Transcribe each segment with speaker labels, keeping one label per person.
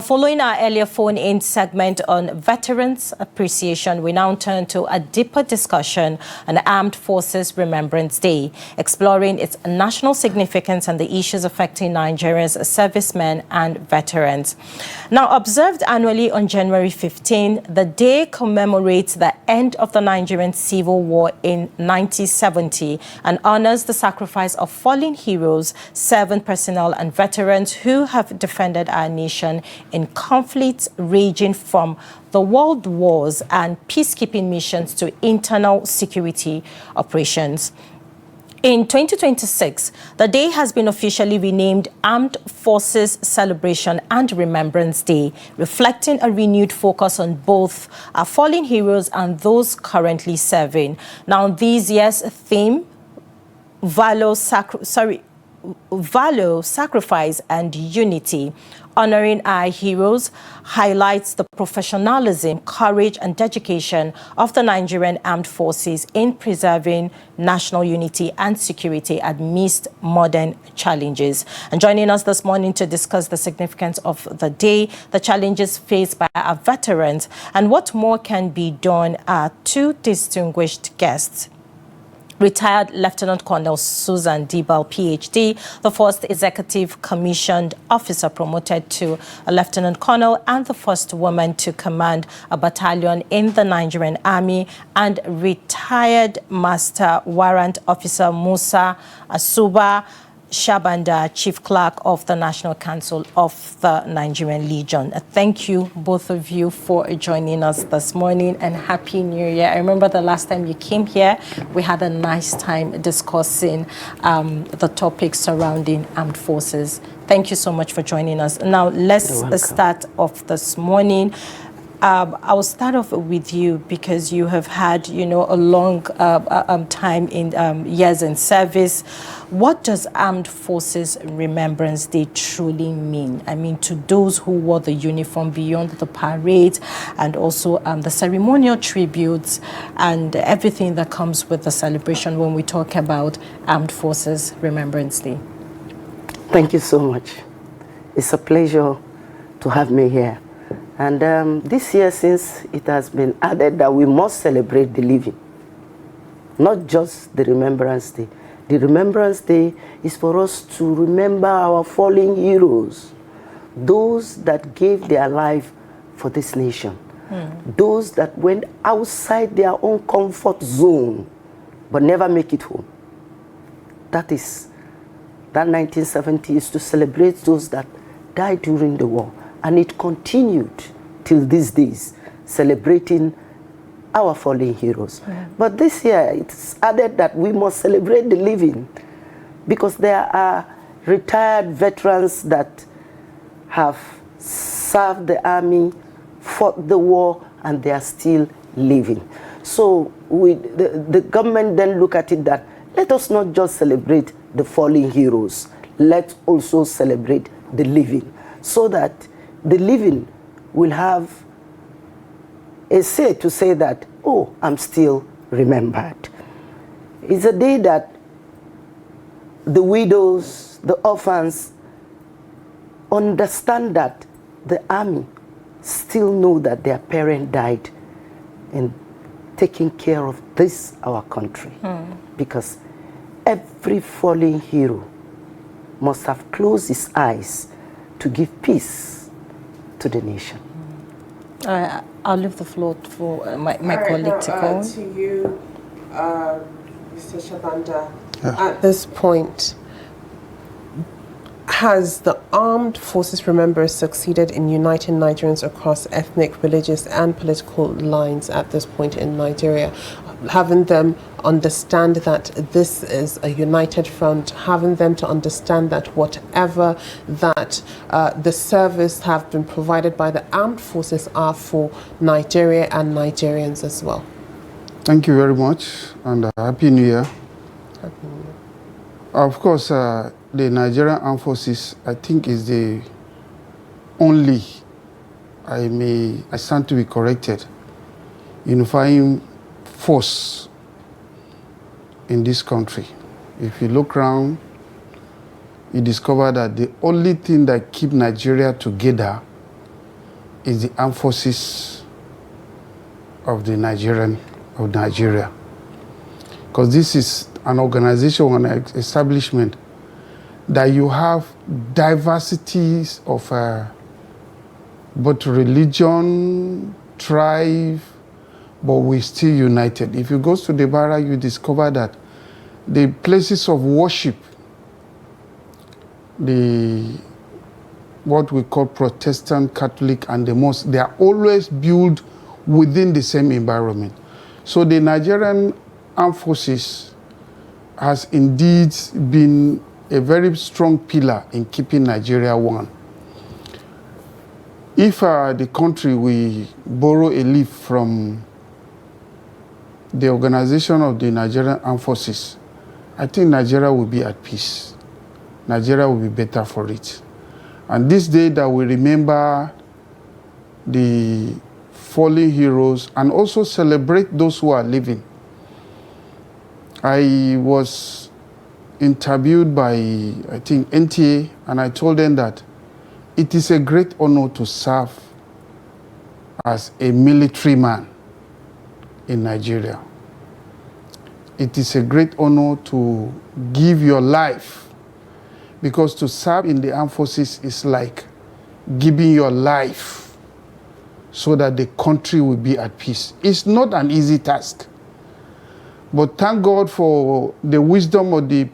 Speaker 1: following our earlier phone-in segment on Veterans Appreciation, we now turn to a deeper discussion on Armed Forces Remembrance Day, exploring its national significance and the issues affecting Nigeria's servicemen and veterans. Now, observed annually on January 15, the day commemorates the end of the Nigerian Civil War in 1970 and honors the sacrifice of fallen heroes, serving personnel and veterans who have defended our nation in conflicts ranging from the world wars and peacekeeping missions to internal security operations. In 2026, the day has been officially renamed Armed Forces Celebration and Remembrance Day, reflecting a renewed focus on both our fallen heroes and those currently serving. Now, this year's theme, valor, sacrifice, and unity, honoring our heroes, highlights the professionalism, courage, and dedication of the Nigerian Armed Forces in preserving national unity and security amidst modern challenges. And joining us this morning to discuss the significance of the day, the challenges faced by our veterans, and what more can be done are two distinguished guests. Retired Lieutenant Colonel Susan Dibal, PhD, the first executive commissioned officer promoted to a lieutenant colonel and the first woman to command a battalion in the Nigerian Army, and retired Master Warrant Officer Musa Asuba Shabanda, Chief Clerk of the National Council of the Nigerian Legion. Thank you, both of you, for joining us this morning, and Happy New Year. I remember the last time you came here, we had a nice time discussing the topics surrounding armed forces. Thank you so much for joining us. Now, let's start off this morning. I'll start off with you because you have had, a long time in years in service. What does Armed Forces Remembrance Day truly mean? I mean, to those who wore the uniform beyond the parade and also the ceremonial tributes and everything that comes with the celebration when we talk about Armed Forces Remembrance Day.
Speaker 2: Thank you so much. It's a pleasure to have me here. And this year, since it has been added that we must celebrate the living, not just the Remembrance Day. The Remembrance Day is for us to remember our fallen heroes, those that gave their life for this nation, those that went outside their own comfort zone but never make it home. That 1970 is to celebrate those that died during the war. And it continued till these days, celebrating our fallen heroes. But this year, it's added that we must celebrate the living, because there are retired veterans that have served the army, fought the war, and they are still living. So the government then look at it that let us not just celebrate the fallen heroes, let's also celebrate the living, so that the living will have a say to say that, oh, I'm still remembered. It's a day that the widows, the orphans, understand that the army still know that their parent died in taking care of this, our country. Because every fallen hero must have closed his eyes to give peace to the nation.
Speaker 1: I'll leave the floor for my colleague to go.
Speaker 3: To you, Mr. Shabanda, at this point, has the Armed Forces Remembrance succeeded in uniting Nigerians across ethnic, religious, and political lines at this point in Nigeria? Having them understand that this is a united front, having them to understand that whatever that the service have been provided by the armed forces are for Nigeria and Nigerians as well.
Speaker 4: Thank you very much, and Happy New Year.
Speaker 3: Happy New Year.
Speaker 4: Of course, the Nigerian Armed Forces, I think, is the only, I stand to be corrected, unifying force in this country. If you look around, you discover that the only thing that keeps Nigeria together is the armed forces of Nigeria. Because this is an organization, an establishment that you have diversities of both religion, tribe, but we're still united. If you go to the barrack, you discover that the places of worship, what we call Protestant, Catholic, and the mosque, they are always built within the same environment. So the Nigerian Armed Forces has indeed been a very strong pillar in keeping Nigeria one. If the country we borrow a leaf from the organization of the Nigerian Armed Forces, I think Nigeria will be at peace. Nigeria will be better for it. And this day that we remember the fallen heroes and also celebrate those who are living. I was interviewed by, I think, NTA, and I told them that it is a great honor to serve as a military man in Nigeria. It is a great honor to give your life, because to serve in the armed forces is like giving your life so that the country will be at peace. It's not an easy task. But thank God for the wisdom of the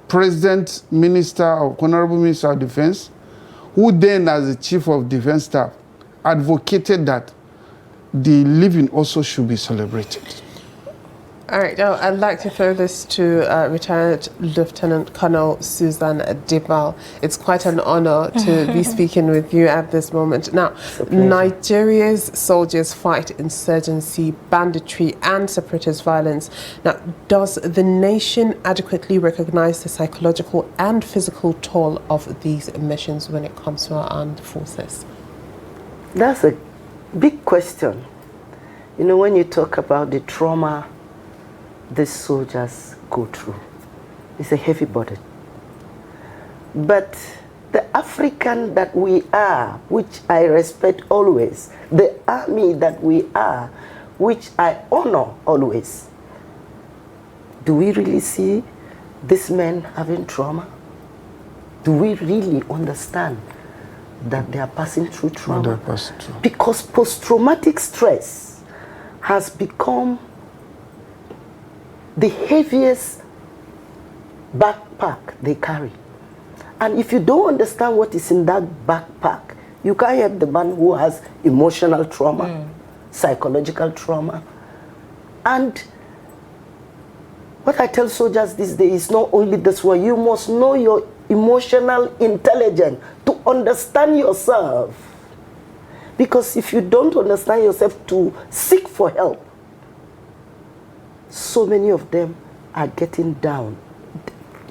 Speaker 4: President, Honorable Minister of Defense, who then, as the Chief of Defense Staff, advocated that the living also should be celebrated.
Speaker 3: All right, now I'd like to throw this to retired Lieutenant Colonel Susan Dibal. It's quite an honor to be speaking with you at this moment. Now, Nigeria's soldiers fight insurgency, banditry, and separatist violence. Now, does the nation adequately recognize the psychological and physical toll of these missions when it comes to our armed forces?
Speaker 2: That's a big question. You know, when you talk about the trauma these soldiers go through, it's a heavy burden. But the African that we are, which I respect always, the army that we are, which I honor always, do we really see these men having trauma? Do we really understand that they are passing through trauma? Because post-traumatic stress has become the heaviest backpack they carry. And if you don't understand what is in that backpack, you can't help the man who has emotional trauma, psychological trauma. And what I tell soldiers these days is not only this one, you must know your emotional intelligence to understand yourself. Because if you don't understand yourself to seek for help, so many of them are getting down.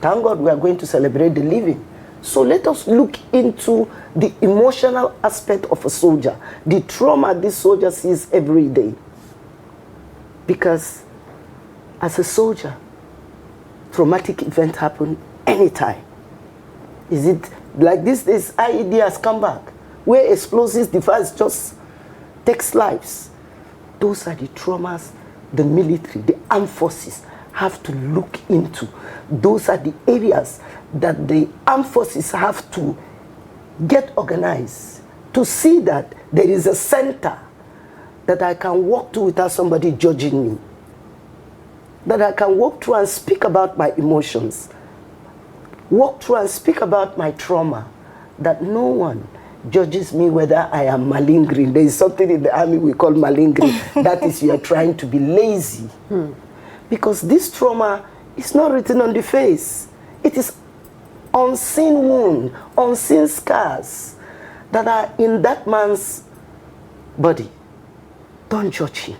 Speaker 2: Thank God we are going to celebrate the living. So let us look into the emotional aspect of a soldier, the trauma this soldier sees every day. Because as a soldier, traumatic event happen anytime. Is it like this IED has come back, where explosive device just takes lives? Those are the traumas the military, the armed forces have to look into. Those are the areas that the armed forces have to get organized to see that there is a center that I can walk to without somebody judging me, that I can walk through and speak about my emotions, walk through and speak about my trauma, that no one judges me whether I am malingering. There is something in the army we call malingering. That is, you are trying to be lazy. Because this trauma is not written on the face. It is unseen wound, unseen scars that are in that man's body. Don't judge him.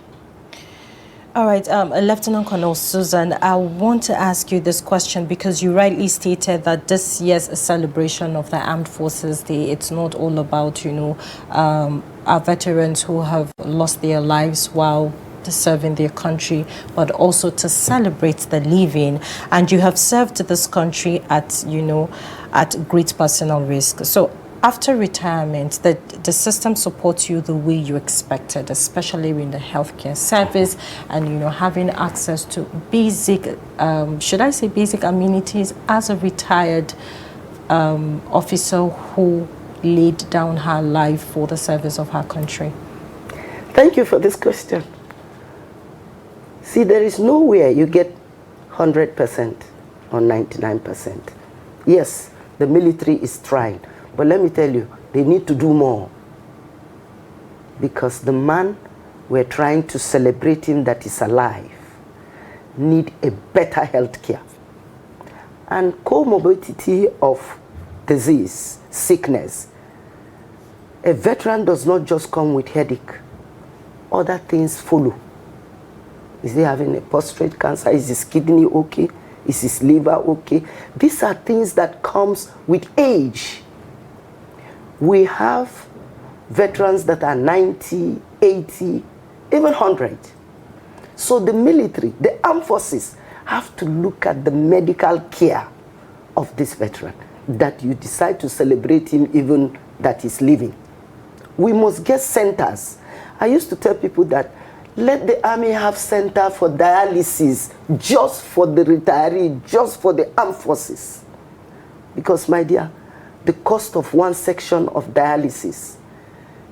Speaker 1: All right, Lieutenant Colonel Susan, I want to ask you this question because you rightly stated that this year's celebration of the Armed Forces Day, it's not all about, our veterans who have lost their lives while serving their country, but also to celebrate the living. And you have served this country at, at great personal risk. So After retirement, the system supports you the way you expected, especially in the healthcare service, and having access to basic, should I say basic amenities as a retired officer who laid down her life for the service of her country.
Speaker 2: Thank you for this question. See, there is nowhere you get 100% or 99%. Yes, the military is trying. But let me tell you, they need to do more. Because the man we're trying to celebrate him that is alive need a better health care. And comorbidity of disease, sickness. A veteran does not just come with headache. Other things follow. Is he having a prostate cancer? Is his kidney okay? Is his liver okay? These are things that comes with age. We have veterans that are 90, 80, even 100. So the military, the armed forces, have to look at the medical care of this veteran, that you decide to celebrate him even that he's living. We must get centers. I used to tell people that let the army have center for dialysis just for the retiree, just for the armed forces. Because, my dear, the cost of one section of dialysis,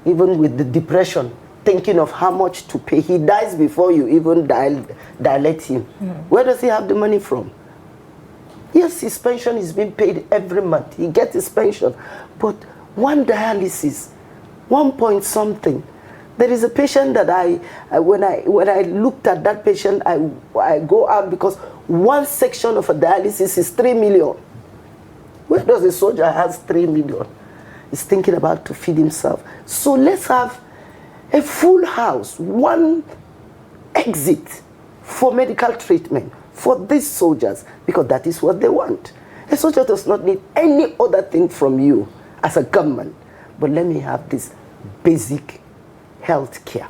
Speaker 2: even with the depression, thinking of how much to pay, he dies before you even dilate him. Where does he have the money from? Yes, his pension is being paid every month. He gets his pension. But one dialysis, 1 point something. There is a patient that when I looked at that patient, I go out because one section of a dialysis is 3 million. Where does a soldier has 3 million? He's thinking about to feed himself. So let's have a full house, one exit for medical treatment for these soldiers, because that is what they want. A soldier does not need any other thing from you as a government, but let me have this basic health care.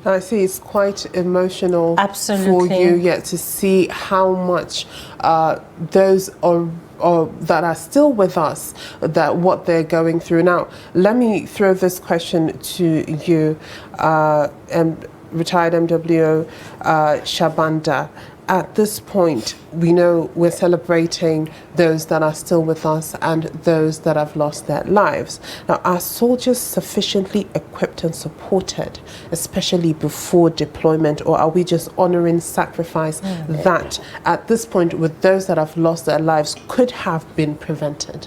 Speaker 3: I see it's quite emotional
Speaker 1: Absolutely.
Speaker 3: for you yet to see how much those that are still with us, that what they're going through. Now, let me throw this question to you, retired MWO Shabanda. At this point, we know we're celebrating those that are still with us and those that have lost their lives. Now, are soldiers sufficiently equipped and supported, especially before deployment, or are we just honoring sacrifice that at this point with those that have lost their lives could have been prevented?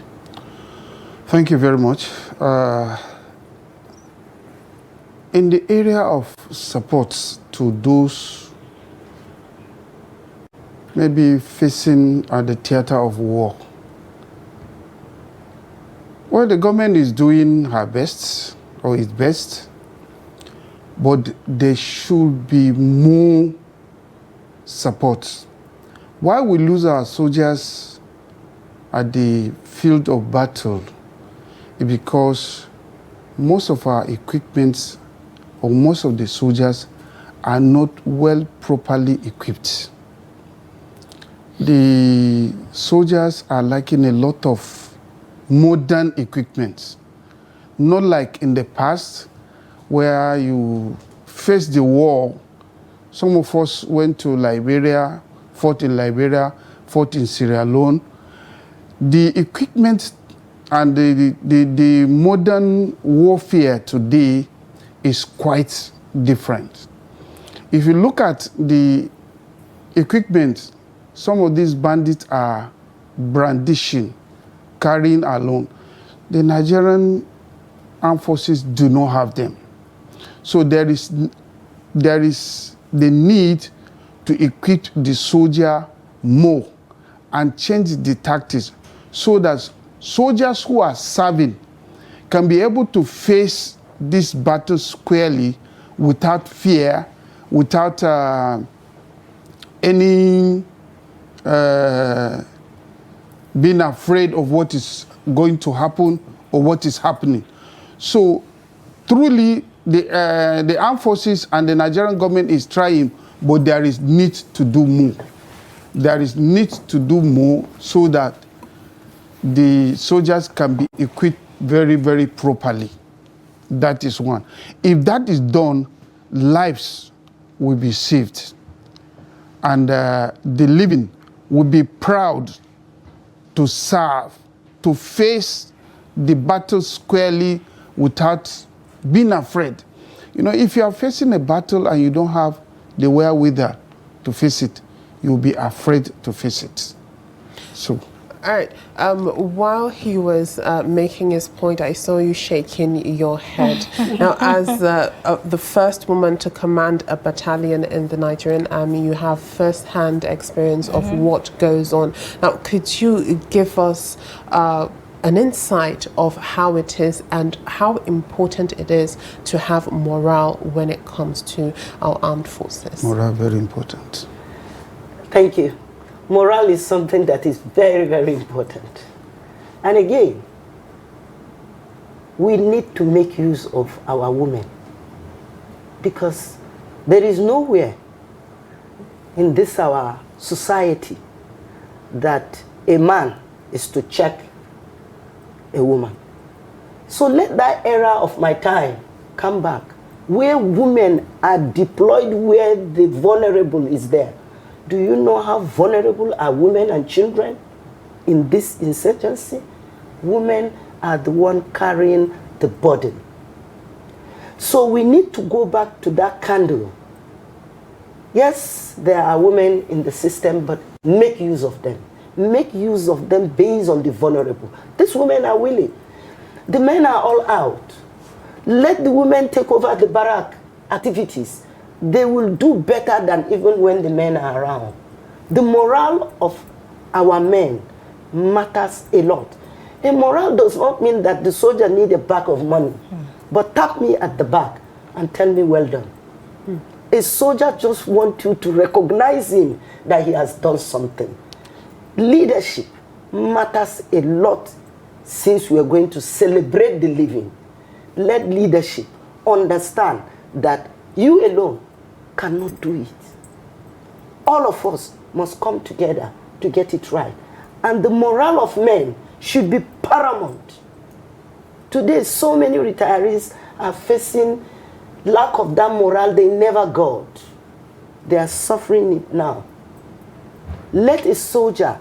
Speaker 4: Thank you very much. In the area of support to those maybe facing at the theater of war, well, the government is doing her best, or its best, but there should be more support. Why we lose our soldiers at the field of battle is because most of our equipment, or most of the soldiers, are not well properly equipped. The soldiers are lacking a lot of modern equipment, not like in the past where you face the war. Some of us went to Liberia, fought in Liberia, fought in Sierra Leone. The equipment and the modern warfare today is quite different. If you look at the equipment, some of these bandits are brandishing, carrying along. The Nigerian armed forces do not have them. So there is the need to equip the soldier more and change the tactics so that soldiers who are serving can be able to face this battle squarely without fear, without any being afraid of what is going to happen or what is happening. So truly the armed forces and the Nigerian government is trying, but there is need to do more. There is need to do more so that the soldiers can be equipped very, very properly. That is one. If that is done, lives will be saved. And the living will be proud to serve, to face the battle squarely without being afraid. You know, if you are facing a battle and you don't have the wherewithal to face it, you'll be afraid to face it. So.
Speaker 3: All right. While he was making his point, I saw you shaking your head. Now, as the first woman to command a battalion in the Nigerian army, you have first-hand experience of what goes on. Now, could you give us an insight of how it is and how important it is to have morale when it comes to our armed forces?
Speaker 4: Morale, very important.
Speaker 2: Thank you. Morale is something that is very, very important. And again, we need to make use of our women, because there is nowhere in this our society that a man is to check a woman. So let that era of my time come back, where women are deployed where the vulnerable is there. Do you know how vulnerable are women and children in this insurgency? Women are the one carrying the burden. So we need to go back to that candle. Yes, there are women in the system, but make use of them. Make use of them based on the vulnerable. These women are willing. The men are all out. Let the women take over the barrack activities. They will do better than even when the men are around. The morale of our men matters a lot. A morale does not mean that the soldier needs a bag of money, but tap me at the back and tell me well done. A soldier just wants you to recognize him that he has done something. Leadership matters a lot since we are going to celebrate the living. Let leadership understand that you alone cannot do it. All of us must come together to get it right. And the morale of men should be paramount. Today, so many retirees are facing lack of that morale they never got. They are suffering it now. Let a soldier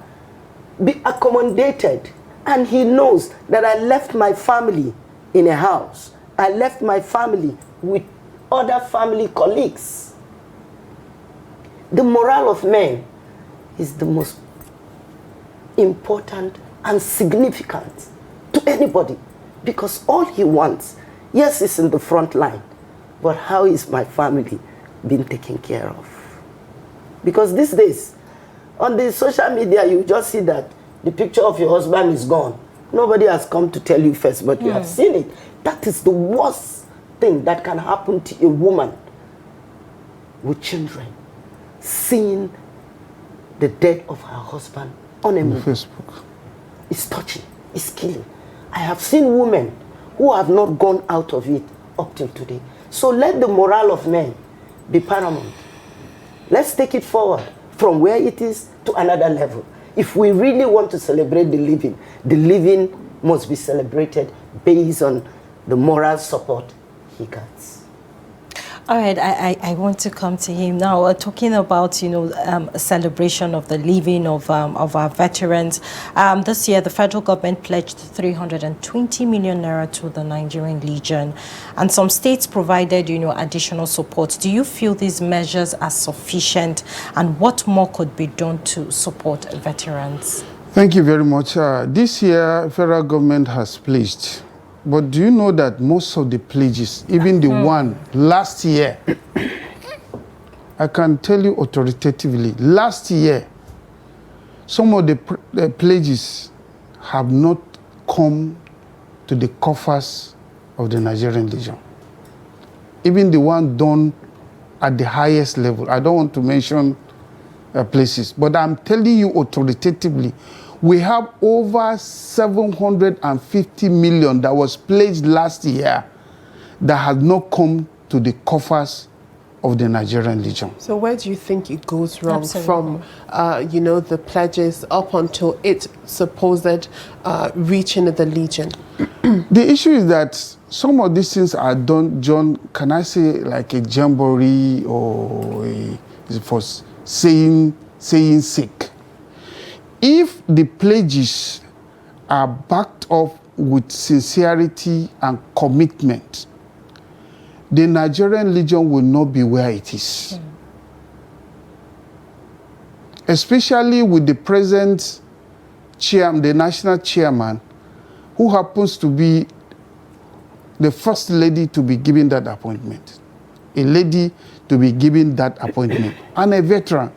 Speaker 2: be accommodated, and he knows that I left my family in a house. I left my family with other family colleagues. The morale of men is the most important and significant to anybody, because all he wants, yes, is in the front line, but how is my family being taken care of? Because these days, on the social media, you just see that the picture of your husband is gone. Nobody has come to tell you first, but you have seen it. That is the worst thing that can happen to a woman with children, seeing the death of her husband on a movie.
Speaker 4: Facebook.
Speaker 2: It's touching, it's killing. I have seen women who have not gone out of it up till today. So let the morale of men be paramount. Let's take it forward from where it is to another level. If we really want to celebrate the living must be celebrated based on the moral support he gets.
Speaker 1: All right, I want to come to him now. Talking about, a celebration of the living of our veterans. This year, the federal government pledged 320 million naira to the Nigerian Legion, and some states provided, additional support. Do you feel these measures are sufficient, and what more could be done to support veterans?
Speaker 4: Thank you very much. This year, federal government has pledged. But do you know that most of the pledges, even the one last year, I can tell you authoritatively, last year, some of the pledges have not come to the coffers of the Nigerian Legion. Even the one done at the highest level. I don't want to mention places, but I'm telling you authoritatively, we have over 750 million that was pledged last year that has not come to the coffers of the Nigerian Legion.
Speaker 3: So where do you think it goes wrong
Speaker 1: Absolutely.
Speaker 3: from, you know, the pledges up until its supposed reaching of the Legion?
Speaker 4: The issue is that some of these things are done, John, can I say like a jamboree or for saying sake. If the pledges are backed up with sincerity and commitment, the Nigerian Legion will not be where it is. Especially with the present chairman, the national chairman, who happens to be the first lady to be given that appointment. A lady to be given that appointment. And a veteran.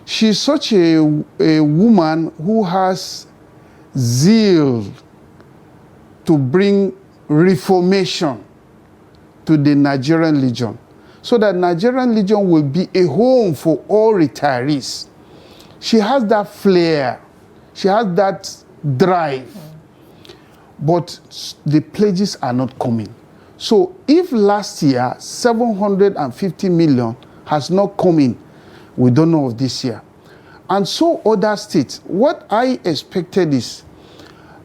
Speaker 4: She's such a woman who has zeal to bring reformation to the Nigerian Legion, so that Nigerian Legion will be a home for all retirees. She has that flair, she has that drive, but the pledges are not coming. So if last year 750 million has not come in, we don't know of this year. And so other states, what I expected is,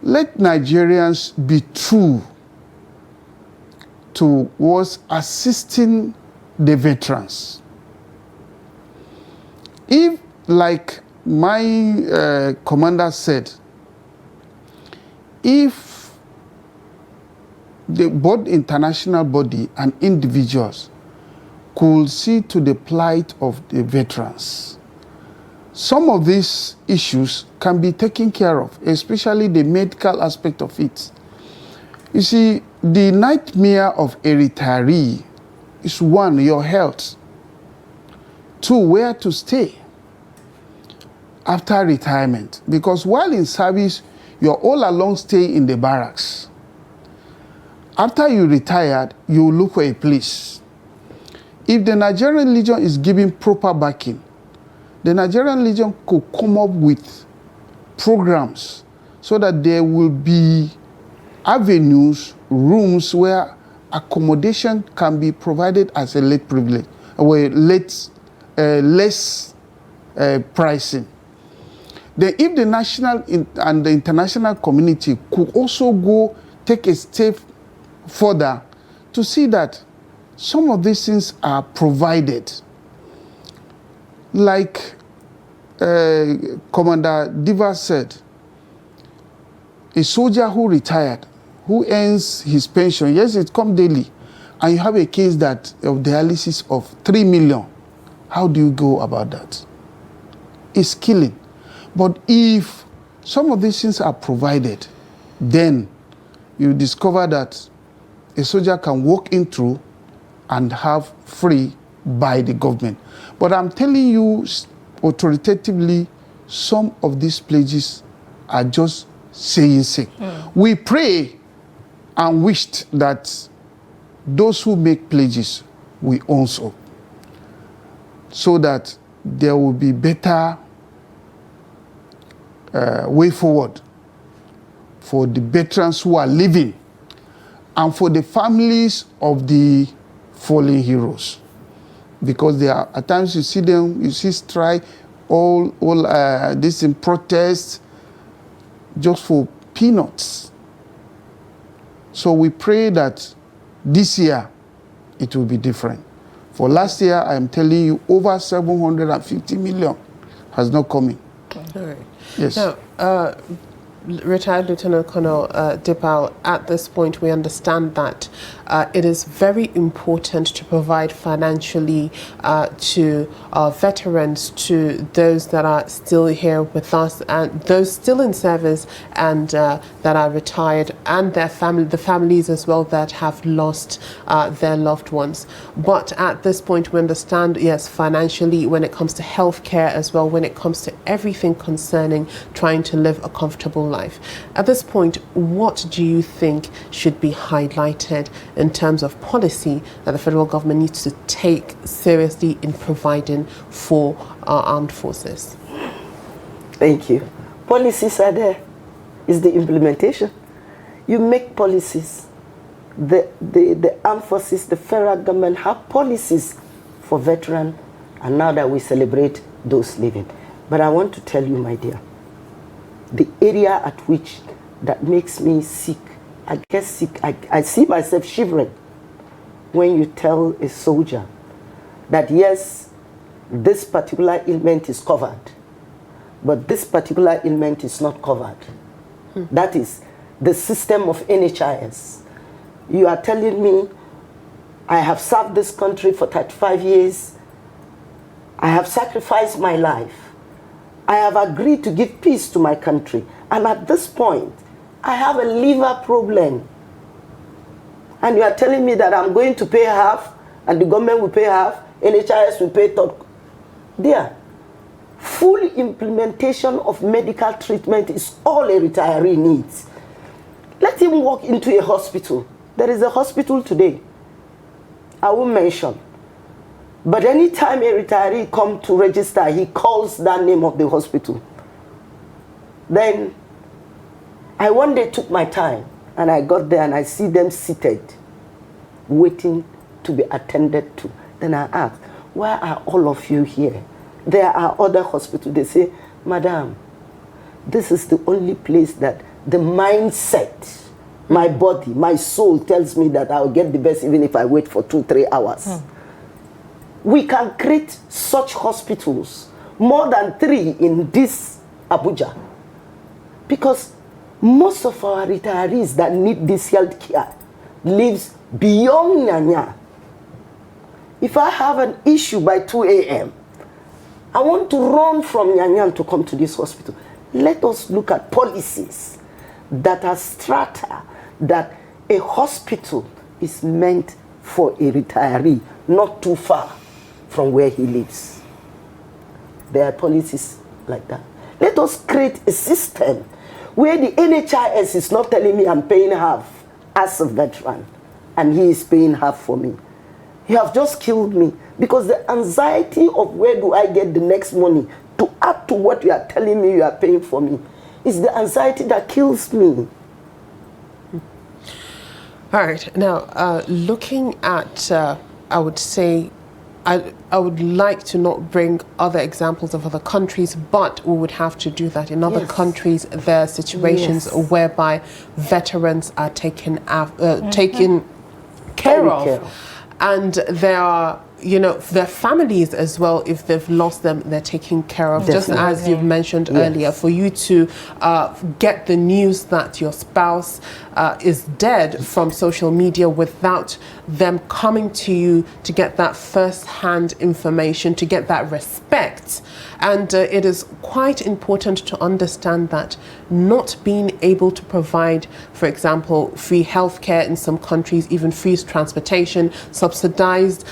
Speaker 4: let Nigerians be true towards assisting the veterans. If, like my commander said, if both international body and individuals could see to the plight of the veterans, some of these issues can be taken care of, especially the medical aspect of it. You see, the nightmare of a retiree is one, your health. Two, where to stay after retirement. Because while in service, you're all along stay in the barracks. After you retired, you look for a place. If the Nigerian Legion is giving proper backing, the Nigerian Legion could come up with programs so that there will be avenues, rooms where accommodation can be provided as a late privilege, or less pricing. Then if the national and the international community could also go take a step further to see that some of these things are provided. Like Commander Diva said, a soldier who retired, who earns his pension, yes, it comes daily, and you have a case that of dialysis of 3 million. How do you go about that? It's killing. But if some of these things are provided, then you discover that a soldier can walk in through and have free by the government. But I'm telling you authoritatively, some of these pledges are just saying sake. We pray and wished that those who make pledges will also, so that there will be better way forward for the veterans who are living and for the families of the fallen heroes. Because there are, at times you see them, you see strike, all this in protest, just for peanuts. So we pray that this year it will be different. For last year, I am telling you, over 750 million has not come in.
Speaker 3: All right.
Speaker 4: Yes.
Speaker 3: Now, retired Lieutenant Colonel Dibal, at this point we understand that it is very important to provide financially to veterans, to those that are still here with us, and those still in service and that are retired, and their the families as well that have lost their loved ones. But at this point we understand, yes, financially, when it comes to healthcare as well, when it comes to everything concerning trying to live a comfortable life. At this point, what do you think should be highlighted in terms of policy that the federal government needs to take seriously in providing for our armed forces?
Speaker 2: Thank you. Policies are there. It's the implementation. You make policies. The armed forces, the federal government have policies for veterans, and now that we celebrate those living. But I want to tell you, my dear, the area at which that makes me sick, I get sick, I see myself shivering when you tell a soldier that yes, this particular ailment is covered, but this particular ailment is not covered. That is the system of NHIS. You are telling me I have served this country for 35 years. I have sacrificed my life. I have agreed to give peace to my country. And at this point, I have a liver problem. And you are telling me that I'm going to pay half, and the government will pay half, NHIS will pay third. There, full implementation of medical treatment is all a retiree needs. Let him walk into a hospital. There is a hospital today, I won't mention. But anytime a retiree comes to register, he calls that name of the hospital. Then, I one day took my time, and I got there and I see them seated, waiting to be attended to. Then I asked, why are all of you here? There are other hospitals. They say, Madam, this is the only place that the mindset, my body, my soul tells me that I'll get the best even if I wait for 2-3 hours. We can create such hospitals, more than 3 in this Abuja, because most of our retirees that need this health care lives beyond Nyanya. If I have an issue by 2 a.m., I want to run from Nyanya to come to this hospital. Let us look at policies that are strata, that a hospital is meant for a retiree, not too far from where he lives. There are policies like that. Let us create a system where the NHIS is not telling me I'm paying half as a veteran, and he is paying half for me. You have just killed me, because the anxiety of where do I get the next money to add to what you are telling me you are paying for me is the anxiety that kills me.
Speaker 3: All right. Now, looking at, I would say, I would like to not bring other examples of other countries, but we would have to do that. In other countries, there are situations whereby veterans are taken care of. And there are, their families as well, if they've lost them, they're taken care of. Definitely. Just as you've mentioned earlier, for you to get the news that your spouse is dead from social media without them coming to you to get that first-hand information, to get that respect. And it is quite important to understand that not being able to provide, for example, free healthcare in some countries, even free transportation, subsidized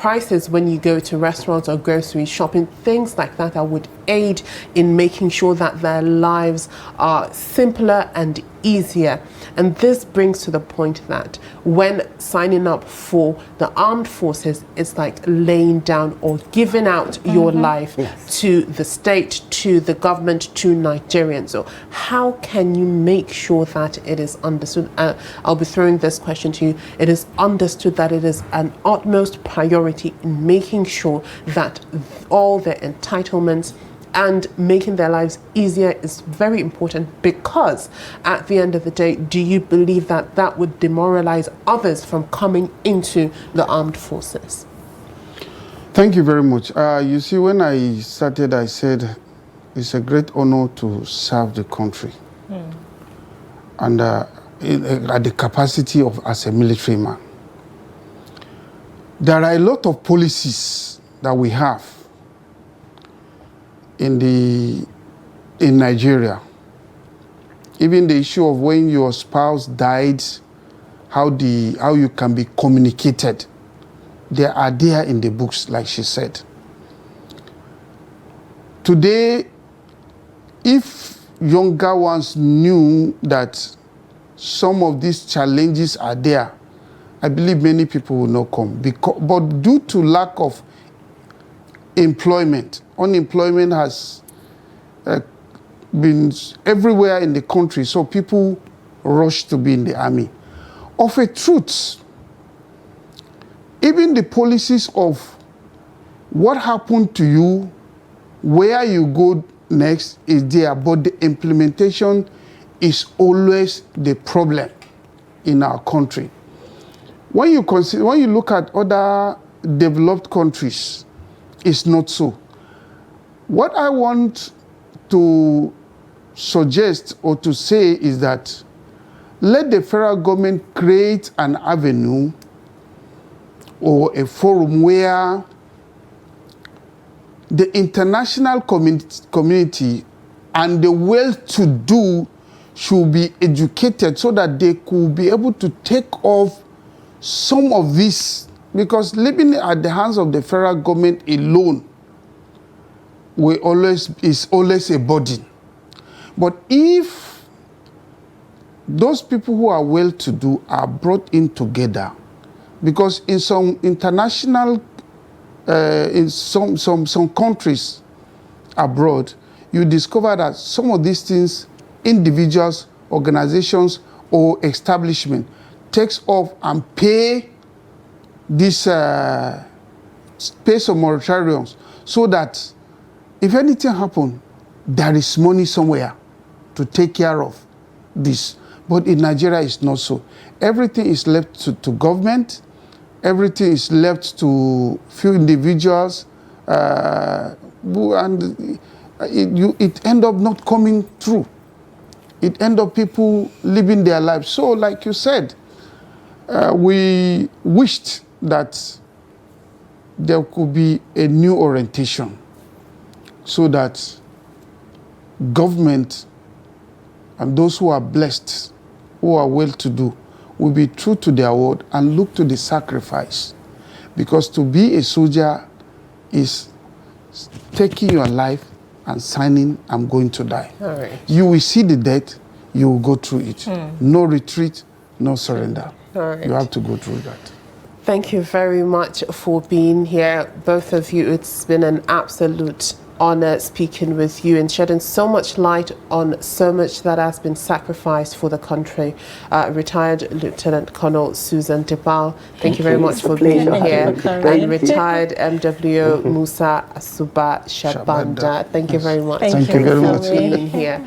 Speaker 3: prices when you go to restaurants or grocery shopping, things like that would aid in making sure that their lives are simpler and easier. And this brings to the point that when signing up for the armed forces, it's like laying down or giving out your life to the state, to the government, to Nigerians. So how can you make sure that it is understood? I'll be throwing this question to you. It is understood that it is an utmost priority in making sure that all their entitlements and making their lives easier is very important, because at the end of the day, do you believe that that would demoralize others from coming into the armed forces?
Speaker 4: Thank you very much. You see, when I started, I said it's a great honor to serve the country. And at the capacity of as a military man. There are a lot of policies that we have in Nigeria. Even the issue of when your spouse died, how you can be communicated. They are there in the books, like she said. Today, if younger ones knew that some of these challenges are there, I believe many people will not come. But due to lack of employment, unemployment has been everywhere in the country, so people rush to be in the army. Of a truth, even the policies of what happened to you, where you go next is there, but the implementation is always the problem in our country. When you look at other developed countries, it's not so. What I want to suggest or to say is that let the federal government create an avenue or a forum where the international community and the well-to-do should be educated so that they could be able to take off some of this, because living at the hands of the federal government alone is always a burden. But if those people who are well-to-do are brought in together, because in some international, in some countries abroad, you discover that some of these things, individuals, organizations, or establishment takes off and pay this pay some moratoriums so that if anything happens, there is money somewhere to take care of this. But in Nigeria, it's not so. Everything is left to government. Everything is left to few individuals, and it end up not coming through. It end up people living their lives. So, like you said, we wished that there could be a new orientation so that government and those who are blessed, who are well-to-do, will be true to their word and look to the sacrifice. Because to be a soldier is taking your life and signing, I'm going to die.
Speaker 3: All right.
Speaker 4: You will see the death, you will go through it. No retreat, no surrender.
Speaker 3: All right.
Speaker 4: You have to go through that.
Speaker 3: Thank you very much for being here, both of you. It's been an absolute honor speaking with you and shedding so much light on so much that has been sacrificed for the country. Retired Lieutenant Colonel Susan Dibal, thank you very much for being here. And retired MWO Musa Asuba Shabanda, thank you very much
Speaker 4: Thank you very much
Speaker 3: for being here.